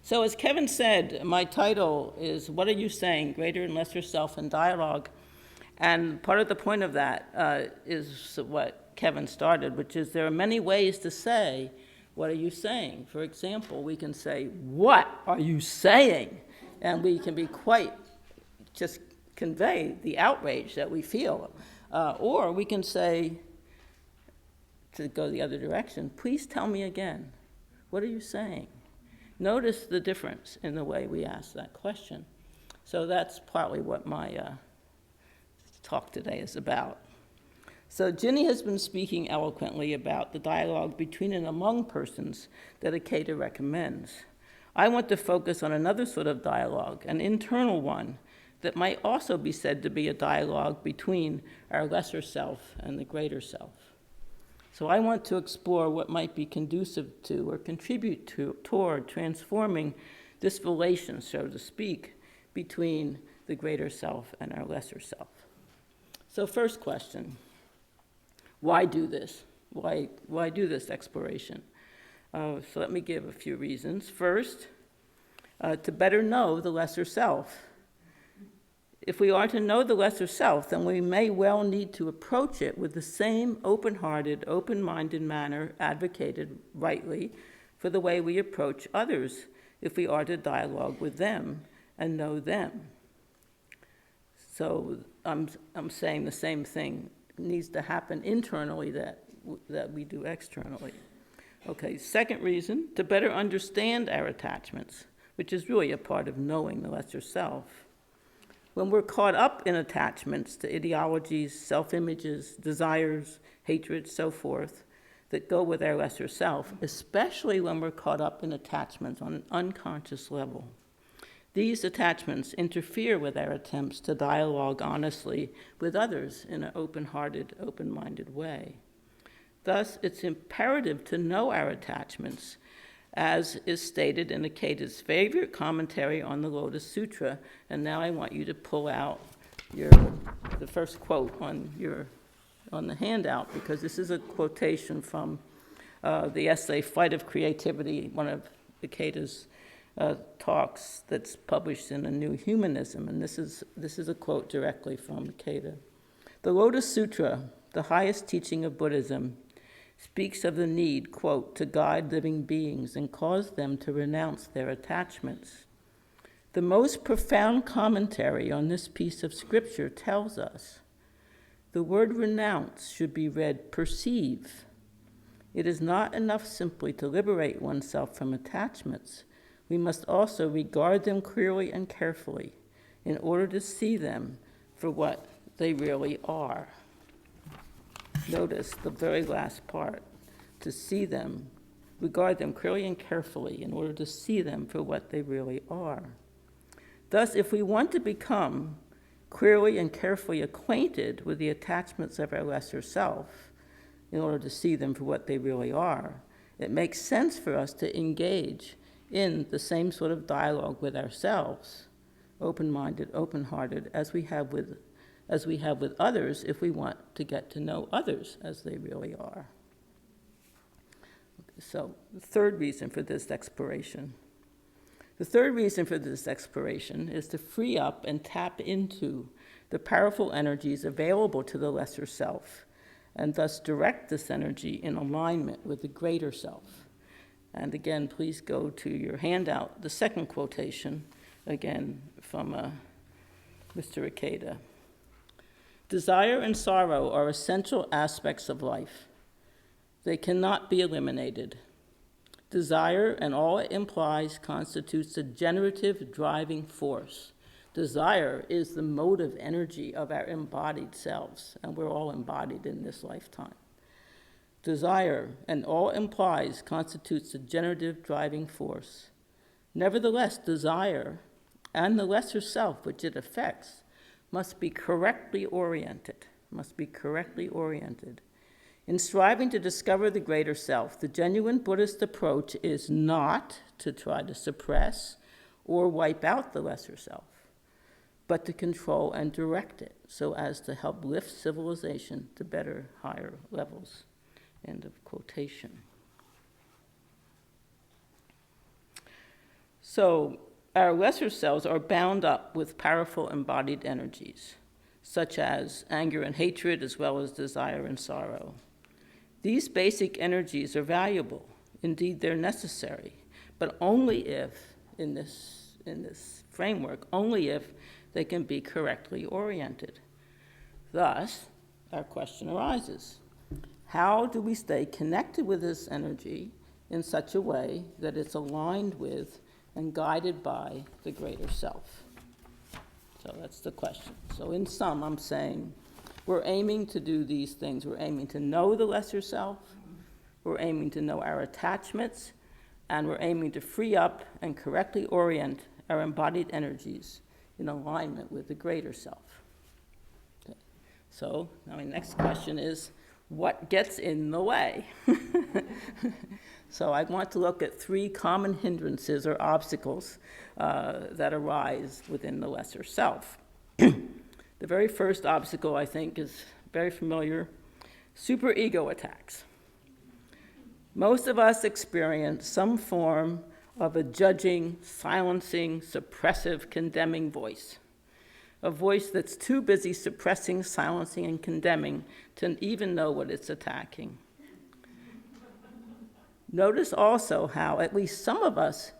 So as Kevin said, my title is What Are You Saying? Greater and Lesser Self in Dialogue. And part of the point of that is what Kevin started, which is there are many ways to say, what are you saying? For example, we can say, what are you saying? And we can be quite, just convey the outrage that we feel. Or we can say, to go the other direction, please tell me again, what are you saying? Notice the difference in the way we ask that question. So that's partly what my talk today is about. So Ginny has been speaking eloquently about the dialogue between and among persons that Ikeda recommends. I want to focus on another sort of dialogue, an internal one, that might also be said to be a dialogue between our lesser self and the greater self. So I want to explore what might be conducive to or contribute toward transforming this relation, so to speak, between the greater self and our lesser self. So first question, why do this? Why do this exploration? So let me give a few reasons. First, to better know the lesser self. If we are to know the lesser self, then we may well need to approach it with the same open-hearted, open-minded manner advocated rightly for the way we approach others if we are to dialogue with them and know them. So I'm saying the same thing needs to happen internally that we do externally. Okay, second reason, to better understand our attachments, which is really a part of knowing the lesser self. When we're caught up in attachments to ideologies, self-images, desires, hatred, so forth, that go with our lesser self, especially when we're caught up in attachments on an unconscious level. These attachments interfere with our attempts to dialogue honestly with others in an open-hearted, open-minded way. Thus, it's imperative to know our attachments, as is stated in Ikeda's favorite commentary on the Lotus Sutra. And now I want you to pull out the first quote on the handout, because this is a quotation from the essay Flight of Creativity, one of Ikeda's talks that's published in A New Humanism. And this is a quote directly from Ikeda. The Lotus Sutra, the highest teaching of Buddhism, speaks of the need, quote, to guide living beings and cause them to renounce their attachments. The most profound commentary on this piece of scripture tells us the word renounce should be read perceive. It is not enough simply to liberate oneself from attachments. We must also regard them clearly and carefully in order to see them for what they really are. Notice the very last part, to see them, regard them clearly and carefully in order to see them for what they really are. Thus, if we want to become clearly and carefully acquainted with the attachments of our lesser self, in order to see them for what they really are, it makes sense for us to engage in the same sort of dialogue with ourselves, open-minded, open-hearted, as we have with others if we want to get to know others as they really are. So the third reason for this exploration. The third reason for this exploration is to free up and tap into the powerful energies available to the lesser self, and thus direct this energy in alignment with the greater self. And again, please go to your handout, the second quotation, again from Mr. Ikeda. Desire and sorrow are essential aspects of life. They cannot be eliminated. Desire and all it implies constitutes a generative driving force. Desire is the motive energy of our embodied selves, and we're all embodied in this lifetime. Desire and all it implies constitutes a generative driving force. Nevertheless, desire and the lesser self which it affects must be correctly oriented. In striving to discover the greater self, the genuine Buddhist approach is not to try to suppress or wipe out the lesser self, but to control and direct it so as to help lift civilization to better, higher levels. End of quotation. So our lesser selves are bound up with powerful embodied energies, such as anger and hatred, as well as desire and sorrow. These basic energies are valuable. Indeed, they're necessary, but only if, in this framework, only if they can be correctly oriented. Thus, our question arises: how do we stay connected with this energy in such a way that it's aligned with and guided by the greater self? So that's the question. So in sum, I'm saying we're aiming to do these things. We're aiming to know the lesser self, we're aiming to know our attachments, and we're aiming to free up and correctly orient our embodied energies in alignment with the greater self. Okay. So now my next question is, what gets in the way? So I want to look at 3 common hindrances or obstacles that arise within the lesser self. The very first obstacle, I think, is very familiar: superego attacks. Most of us experience some form of a judging, silencing, suppressive, condemning voice. A voice that's too busy suppressing, silencing, and condemning to even know what it's attacking. Notice also how at least some of us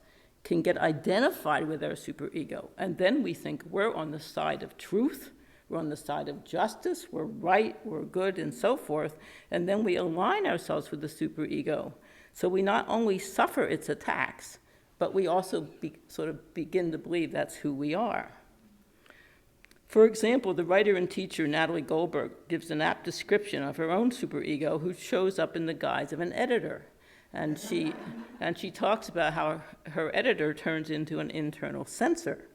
can get identified with our superego, and then we think we're on the side of truth, we're on the side of justice, we're right, we're good, and so forth, and then we align ourselves with the superego. So we not only suffer its attacks, but we also sort of begin to believe that's who we are. For example, the writer and teacher Natalie Goldberg gives an apt description of her own superego, who shows up in the guise of an editor. And she talks about how her editor turns into an internal censor.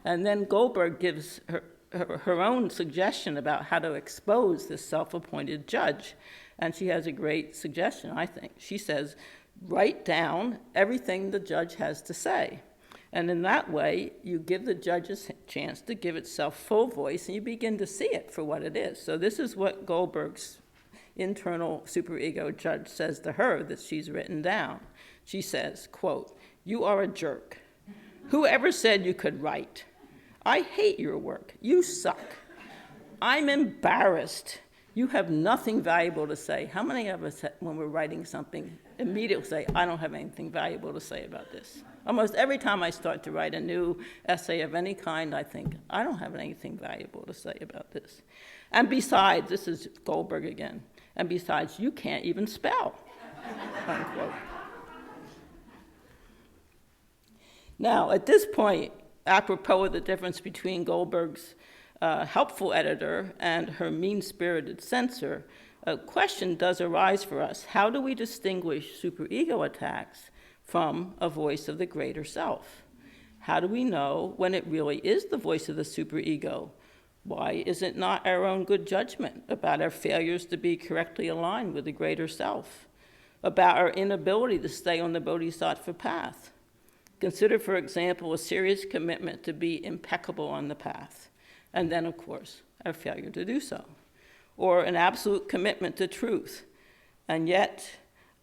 And then Goldberg gives her own suggestion about how to expose this self-appointed judge. And she has a great suggestion, I think. She says, write down everything the judge has to say. And in that way, you give the judge a chance to give itself full voice, and you begin to see it for what it is. So this is what Goldberg's internal superego judge says to her that she's written down. She says, quote, "You are a jerk. Whoever said you could write? I hate your work. You suck. I'm embarrassed. You have nothing valuable to say." How many of us, when we're writing something, immediately say, I don't have anything valuable to say about this? Almost every time I start to write a new essay of any kind, I think, I don't have anything valuable to say about this. And besides, this is Goldberg again, and besides, you can't even spell, unquote. Now, at this point, apropos of the difference between Goldberg's helpful editor and her mean-spirited censor, a question does arise for us. How do we distinguish superego attacks from a voice of the greater self? How do we know when it really is the voice of the superego? Why is it not our own good judgment about our failures to be correctly aligned with the greater self? About our inability to stay on the bodhisattva path? Consider, for example, a serious commitment to be impeccable on the path, and then, of course, our failure to do so. Or an absolute commitment to truth, and yet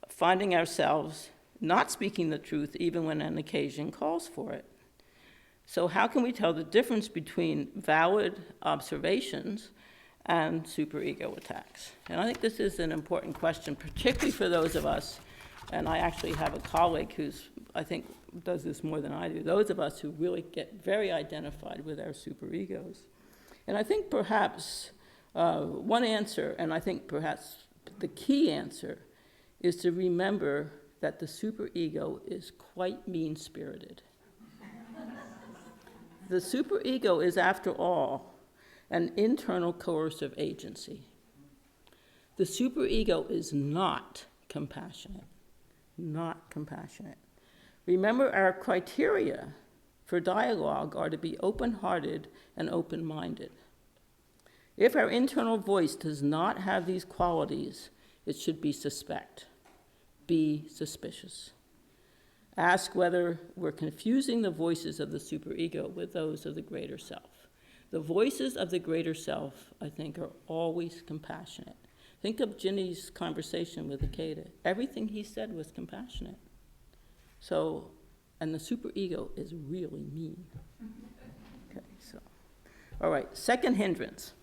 finding ourselves not speaking the truth even when an occasion calls for it. So how can we tell the difference between valid observations and superego attacks? And I think this is an important question, particularly for those of us, and I actually have a colleague who's, I think, does this more than I do, those of us who really get very identified with our superegos. And I think perhaps one answer, and I think perhaps the key answer, is to remember that the superego is quite mean-spirited. The superego is, after all, an internal coercive agency. The superego is not compassionate, not compassionate. Remember, our criteria for dialogue are to be open-hearted and open-minded. If our internal voice does not have these qualities, it should be suspect, be suspicious. Ask whether we're confusing the voices of the superego with those of the greater self. The voices of the greater self, I think, are always compassionate. Think of Ginny's conversation with Ikeda. Everything he said was compassionate. So And the superego is really mean. Okay, so, all right, second hindrance.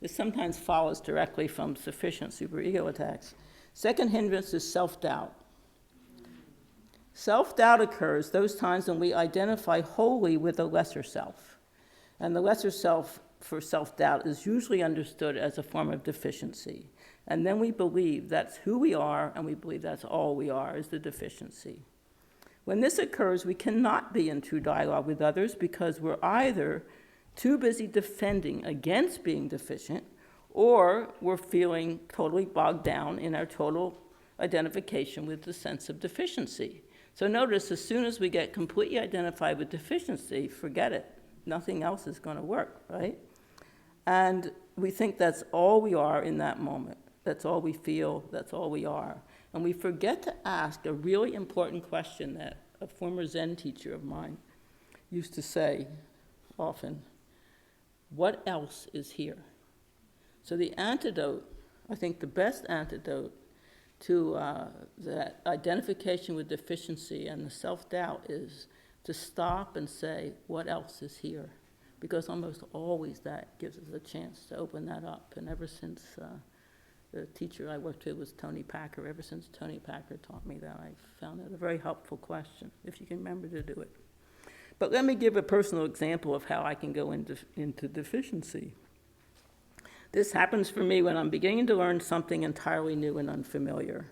This sometimes follows directly from sufficient superego attacks. Second hindrance is self-doubt. Self-doubt occurs those times when we identify wholly with the lesser self. And the lesser self for self-doubt is usually understood as a form of deficiency. And then we believe that's who we are, and we believe that's all we are, is the deficiency. When this occurs, we cannot be in true dialogue with others because we're either too busy defending against being deficient, or we're feeling totally bogged down in our total identification with the sense of deficiency. So notice, as soon as we get completely identified with deficiency, forget it. Nothing else is going to work, right? And we think that's all we are in that moment. That's all we feel, that's all we are. And we forget to ask a really important question that a former Zen teacher of mine used to say often: what else is here? So the antidote, I think the best antidote to that identification with deficiency and the self-doubt is to stop and say, what else is here? Because almost always that gives us a chance to open that up. And ever since the teacher I worked with was Tony Packer, ever since Tony Packer taught me that, I found it a very helpful question, if you can remember to do it. But let me give a personal example of how I can go into deficiency. This happens for me when I'm beginning to learn something entirely new and unfamiliar,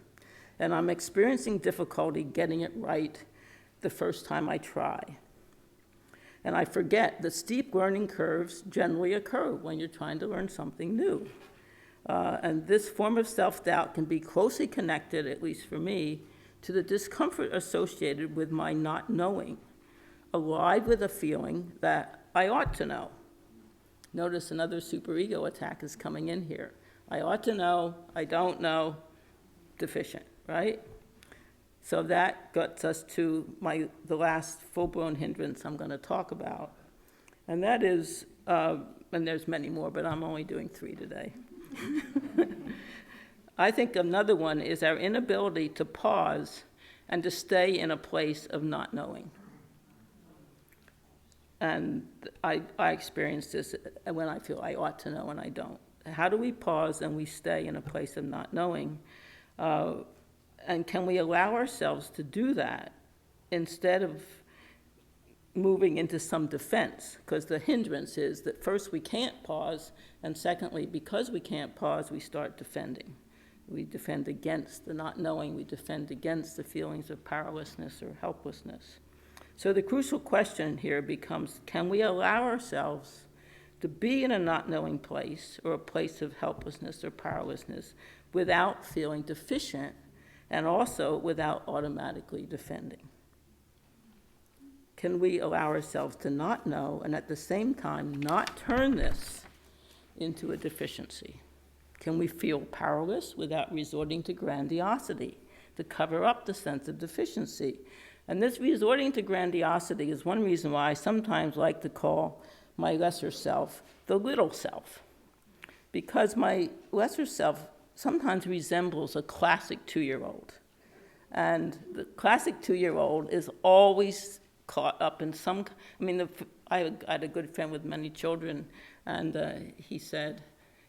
and I'm experiencing difficulty getting it right the first time I try. And I forget that steep learning curves generally occur when you're trying to learn something new. And this form of self-doubt can be closely connected, at least for me, to the discomfort associated with my not knowing, allied with a feeling that I ought to know. Notice another superego attack is coming in here. I ought to know, I don't know, deficient, right? So that gets us to the last full-blown hindrance I'm going to talk about. And that is, and there's many more, but I'm only doing 3 today. I think another one is our inability to pause and to stay in a place of not knowing. And I experience this when I feel I ought to know and I don't. How do we pause and we stay in a place of not knowing? And can we allow ourselves to do that instead of moving into some defense? Because the hindrance is that first we can't pause, and secondly, because we can't pause, we start defending. We defend against the not knowing, we defend against the feelings of powerlessness or helplessness. So the crucial question here becomes, can we allow ourselves to be in a not knowing place or a place of helplessness or powerlessness without feeling deficient and also without automatically defending? Can we allow ourselves to not know and at the same time not turn this into a deficiency? Can we feel powerless without resorting to grandiosity to cover up the sense of deficiency? And this resorting to grandiosity is one reason why I sometimes like to call my lesser self the little self, because my lesser self sometimes resembles a classic 2-year-old. And the classic 2-year-old is always caught up in some, I had a good friend with many children, and he said,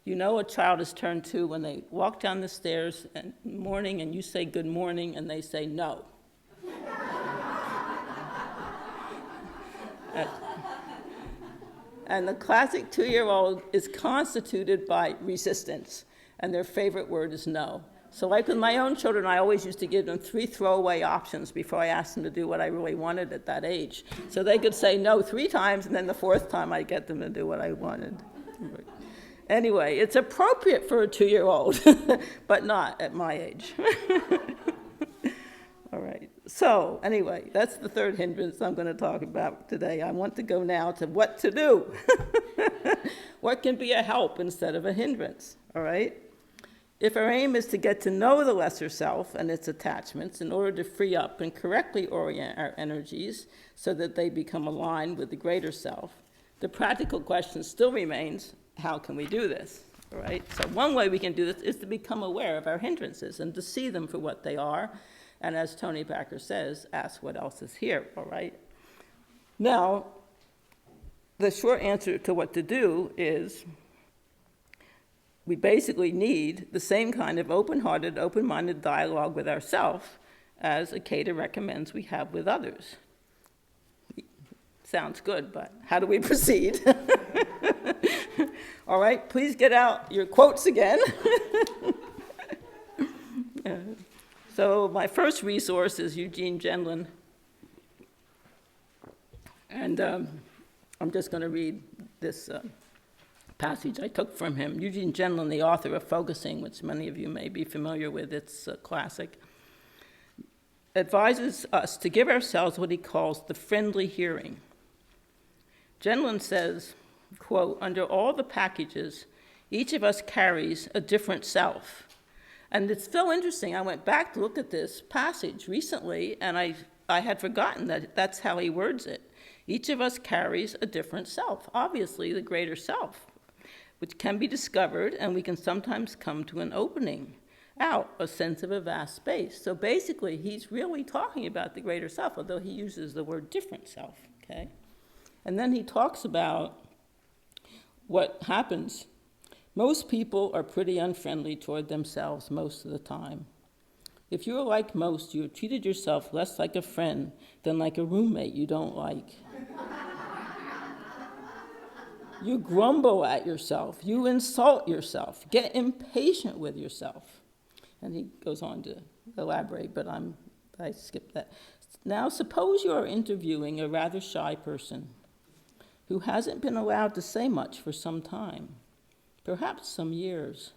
you know a child is turned 2 when they walk down the stairs in the morning and you say good morning and they say no. And the classic 2-year-old is constituted by resistance, and their favorite word is no. So like with my own children, I always used to give them 3 throwaway options before I asked them to do what I really wanted at that age. So they could say no 3 times, and then the 4th time I'd get them to do what I wanted. Anyway, it's appropriate for a 2-year-old, but not at my age. All right. So anyway, that's the 3rd hindrance I'm going to talk about today. I want to go now to what to do. What can be a help instead of a hindrance, all right? If our aim is to get to know the lesser self and its attachments in order to free up and correctly orient our energies so that they become aligned with the greater self, the practical question still remains, how can we do this, all right? So one way we can do this is to become aware of our hindrances and to see them for what they are, And as Tony Packer says, ask what else is here, all right? Now, the short answer to what to do is we basically need the same kind of open-hearted, open-minded dialogue with ourselves as Ikeda recommends we have with others. Sounds good, but how do we proceed? All right, please get out your quotes again. So my first resource is Eugene Gendlin. And I'm just going to read this passage I took from him. Eugene Gendlin, the author of Focusing, which many of you may be familiar with, it's a classic, advises us to give ourselves what he calls the friendly hearing. Gendlin says, quote, under all the packages, each of us carries a different self. And it's so interesting. I went back to look at this passage recently, and I had forgotten that that's how he words it. Each of us carries a different self, obviously the greater self, which can be discovered, and we can sometimes come to an opening out, a sense of a vast space. So basically, he's really talking about the greater self, although he uses the word different self, okay? And then he talks about what happens. Most people are pretty unfriendly toward themselves most of the time. If you're like most, you have treated yourself less like a friend than like a roommate you don't like. You grumble at yourself. You insult yourself. Get impatient with yourself. And he goes on to elaborate, but I skipped that. Now, suppose you are interviewing a rather shy person who hasn't been allowed to say much for some time, perhaps some years.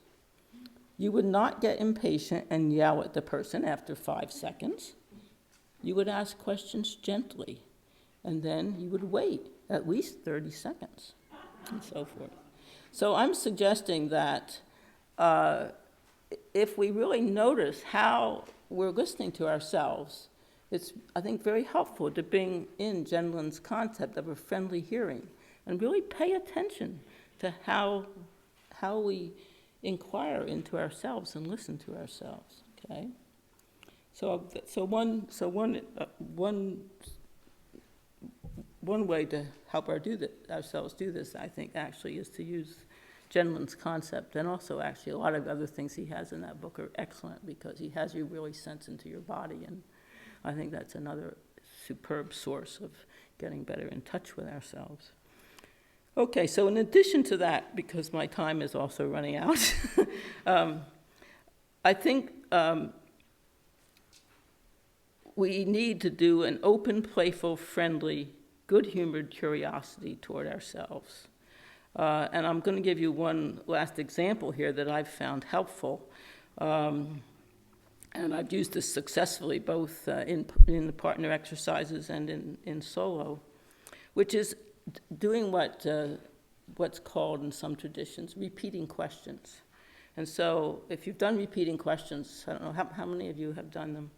You would not get impatient and yell at the person after 5 seconds. You would ask questions gently, and then you would wait at least 30 seconds, and so forth. So I'm suggesting that if we really notice how we're listening to ourselves, it's, I think, very helpful to bring in Gendlin's concept of a friendly hearing and really pay attention to how we inquire into ourselves and listen to ourselves, okay? So one way to help ourselves do this, I think, actually, is to use Gendlin's concept, and also actually a lot of other things he has in that book are excellent because he has you really sense into your body, and I think that's another superb source of getting better in touch with ourselves. Okay, so in addition to that, because my time is also running out, I think we need to do an open, playful, friendly, good-humored curiosity toward ourselves. And I'm going to give you one last example here that I've found helpful. And I've used this successfully both in the partner exercises and in solo, which is doing what's called in some traditions repeating questions. And so if you've done repeating questions, I don't know, how many of you have done them?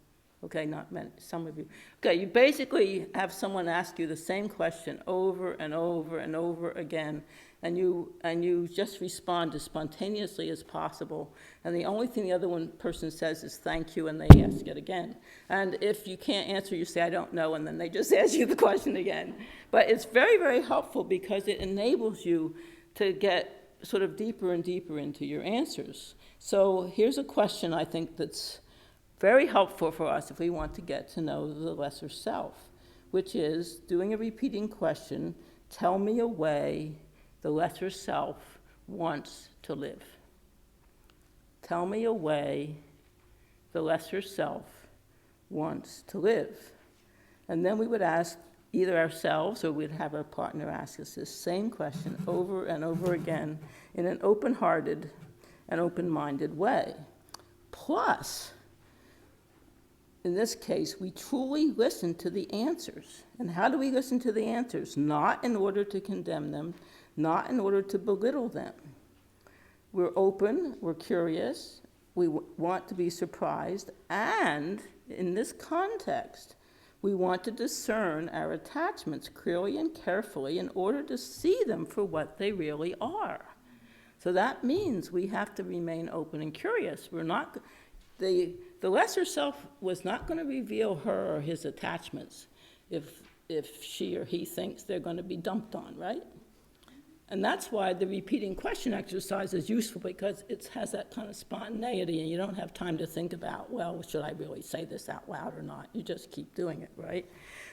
Okay, not many, some of you. Okay, you basically have someone ask you the same question over and over and over again, and you just respond as spontaneously as possible, and the only thing the other person says is thank you, and they ask it again. And if you can't answer, you say, I don't know, and then they just ask you the question again. But it's very, very helpful because it enables you to get sort of deeper and deeper into your answers. So here's a question I think that's very helpful for us if we want to get to know the lesser self, which is doing a repeating question, tell me a way the lesser self wants to live. Tell me a way the lesser self wants to live. And then we would ask either ourselves or we'd have our partner ask us this same question over and over again in an open-hearted and open-minded way. Plus, in this case, we truly listen to the answers. And how do we listen to the answers? Not in order to condemn them, not in order to belittle them. We're open, we're curious, we want to be surprised, and in this context, we want to discern our attachments clearly and carefully in order to see them for what they really are. So that means we have to remain open and curious. the lesser self was not going to reveal her or his attachments if she or he thinks they're going to be dumped on, right? And that's why the repeating question exercise is useful, because it has that kind of spontaneity, and you don't have time to think about, well, should I really say this out loud or not? You just keep doing it, right?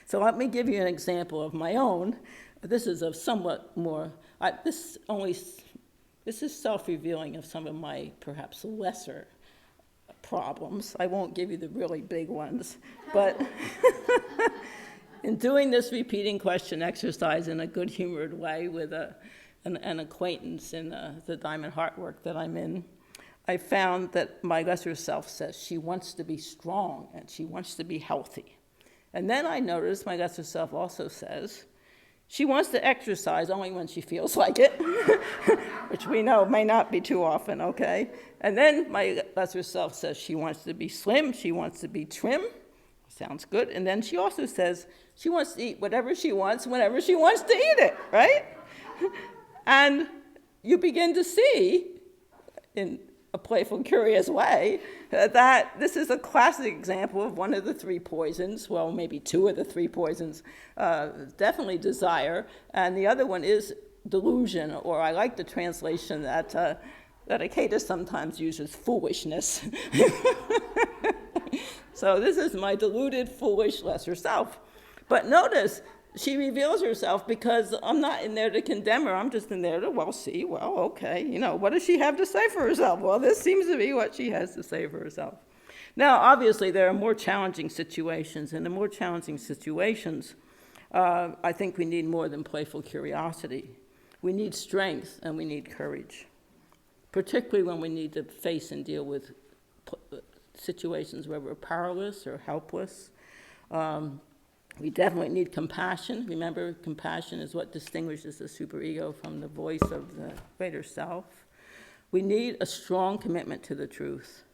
So let me give you an example of my own. This is a somewhat more, this is self-revealing of some of my perhaps lesser problems. I won't give you the really big ones, but in doing this repeating question exercise in a good-humored way with an acquaintance in the Diamond Heart work that I'm in, I found that my lesser self says she wants to be strong and she wants to be healthy. And then I noticed my lesser self also says she wants to exercise only when she feels like it, which we know may not be too often, okay? And then my lesser self says she wants to be slim, she wants to be trim. Sounds good. And then she also says she wants to eat whatever she wants, whenever she wants to eat it, right? And you begin to see, in a playful, curious way, that this is a classic example of one of the three poisons, well, maybe two of the three poisons, definitely desire, and the other one is delusion, or I like the translation that Ikeda sometimes uses, foolishness. So this is my deluded, foolish lesser self. But notice, she reveals herself because I'm not in there to condemn her. I'm just in there to, okay, what does she have to say for herself? Well, this seems to be what she has to say for herself. Now, obviously, there are more challenging situations. And in more challenging situations, I think we need more than playful curiosity. We need strength and we need courage, particularly when we need to face and deal with situations where we're powerless or helpless. We definitely need compassion. Remember, compassion is what distinguishes the superego from the voice of the greater self. We need a strong commitment to the truth.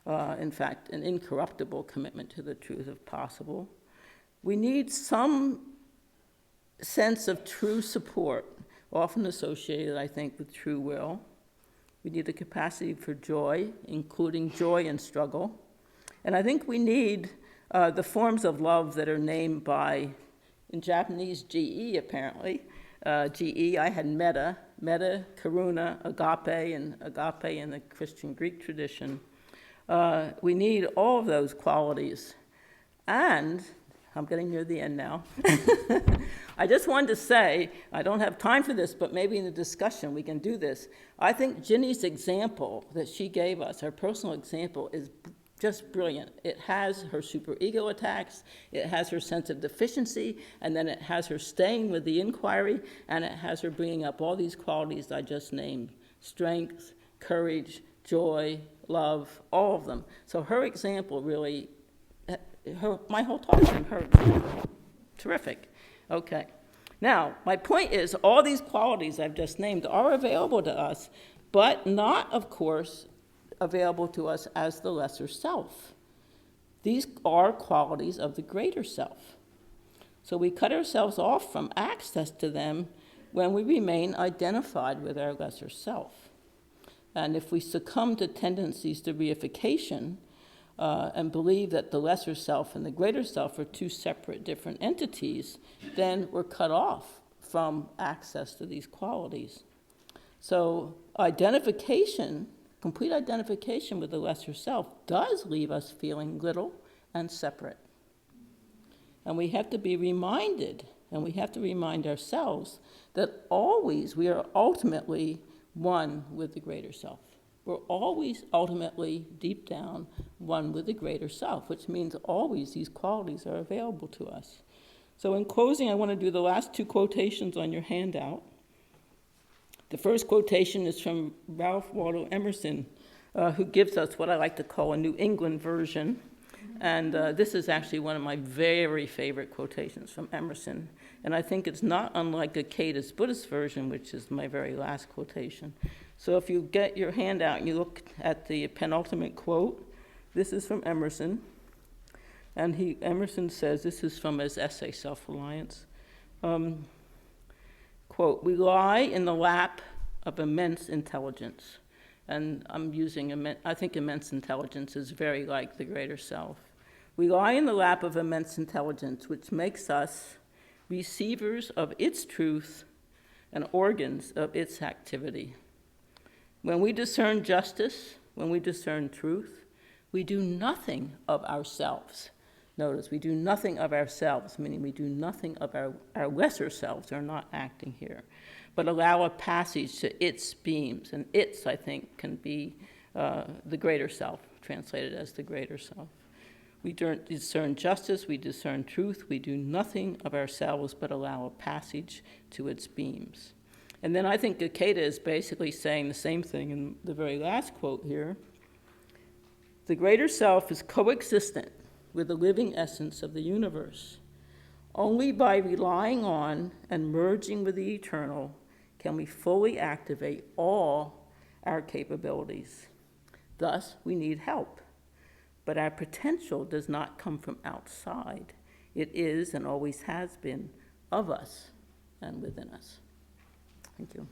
In fact, an incorruptible commitment to the truth, if possible. We need some sense of true support, often associated, I think, with true will. We need the capacity for joy, including joy in struggle. And I think we need the forms of love that are named by, in Japanese, GE, apparently. GE, I had metta, karuna, agape, and agape in the Christian Greek tradition. We need all of those qualities. And I'm getting near the end now. I just wanted to say, I don't have time for this, but maybe in the discussion we can do this. I think Ginny's example that she gave us, her personal example, is just brilliant. It has her superego attacks, it has her sense of deficiency, and then it has her staying with the inquiry, and it has her bringing up all these qualities I just named: strength, courage, joy, love, all of them. So her example really, my whole talk is in her example. Terrific. Okay. Now, my point is, all these qualities I've just named are available to us, but not, of course, available to us as the lesser self. These are qualities of the greater self. So we cut ourselves off from access to them when we remain identified with our lesser self. And if we succumb to tendencies to reification and believe that the lesser self and the greater self are two separate, different entities, then we're cut off from access to these qualities. So identification, complete identification with the lesser self, does leave us feeling little and separate. And we have to be reminded, and we have to remind ourselves, that always we are ultimately one with the greater self. We're always ultimately, deep down, one with the greater self, which means always these qualities are available to us. So in closing, I want to do the last two quotations on your handout. The first quotation is from Ralph Waldo Emerson, who gives us what I like to call a New England version. And this is actually one of my very favorite quotations from Emerson. And I think it's not unlike Ikeda's Buddhist version, which is my very last quotation. So if you get your handout and you look at the penultimate quote, this is from Emerson. And Emerson says, this is from his essay, Self-Reliance. Quote, "We lie in the lap of immense intelligence, and I'm using, I think immense intelligence is very like the greater self. We lie in the lap of immense intelligence, which makes us receivers of its truth and organs of its activity. When we discern justice, when we discern truth, we do nothing of ourselves. Notice, we do nothing of ourselves, meaning we do nothing of our lesser selves, are not acting here, but allow a passage to its beams. And its, I think, can be the greater self, translated as the greater self. We discern justice, we discern truth, we do nothing of ourselves, but allow a passage to its beams. And then I think Ikeda is basically saying the same thing in the very last quote here. The greater self is coexistent with the living essence of the universe. Only by relying on and merging with the eternal can we fully activate all our capabilities. Thus, we need help. But our potential does not come from outside. It is and always has been of us and within us. Thank you.